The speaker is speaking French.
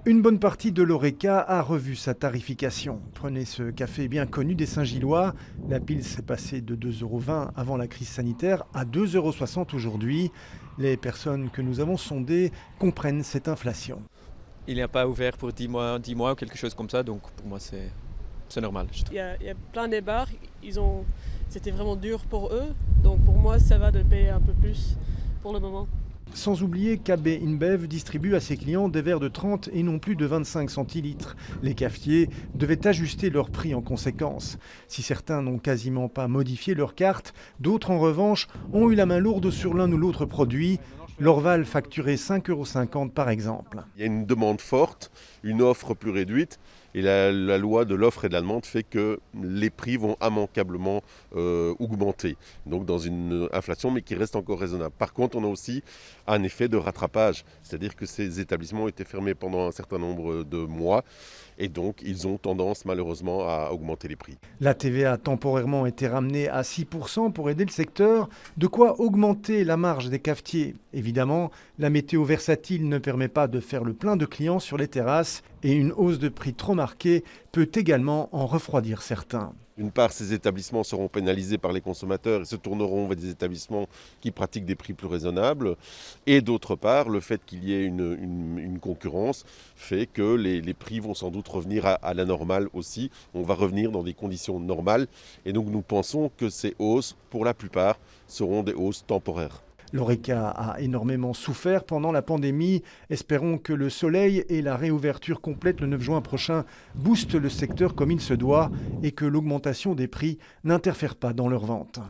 Une bonne partie de l'Horeca a revu sa tarification. Prenez ce café bien connu des Saint-Gillois. La pile s'est passée de 2,20 € avant la crise sanitaire à 2,60 € aujourd'hui. Les personnes que nous avons sondées comprennent cette inflation. Il n'a pas ouvert pour 10 mois ou quelque chose comme ça, donc pour moi c'est normal. Je trouve. Il y a plein des bars, c'était vraiment dur pour eux, donc pour moi ça va de payer un peu plus pour le moment. Sans oublier qu'AB InBev distribue à ses clients des verres de 30 et non plus de 25 centilitres. Les cafetiers devaient ajuster leur prix en conséquence. Si certains n'ont quasiment pas modifié leur carte, d'autres en revanche ont eu la main lourde sur l'un ou l'autre produit. L'Orval facturait 5,50 € par exemple. Il y a une demande forte, une offre plus réduite. Et la loi de l'offre et de la demande fait que les prix vont immanquablement augmenter. Donc dans une inflation, mais qui reste encore raisonnable. Par contre, on a aussi un effet de rattrapage. C'est-à-dire que ces établissements ont été fermés pendant un certain nombre de mois. Et donc, ils ont tendance malheureusement à augmenter les prix. La TVA a temporairement été ramenée à 6% pour aider le secteur, de quoi augmenter la marge des cafetiers. Évidemment, la météo versatile ne permet pas de faire le plein de clients sur les terrasses et une hausse de prix trop marquée peut également en refroidir certains. D'une part, ces établissements seront pénalisés par les consommateurs et se tourneront vers des établissements qui pratiquent des prix plus raisonnables. Et d'autre part, le fait qu'il y ait une concurrence fait que les prix vont sans doute revenir à la normale aussi. On va revenir dans des conditions normales. Et donc nous pensons que ces hausses, pour la plupart, seront des hausses temporaires. L'Horeca a énormément souffert pendant la pandémie. Espérons que le soleil et la réouverture complète le 9 juin prochain boostent le secteur comme il se doit et que l'augmentation des prix n'interfère pas dans leur vente.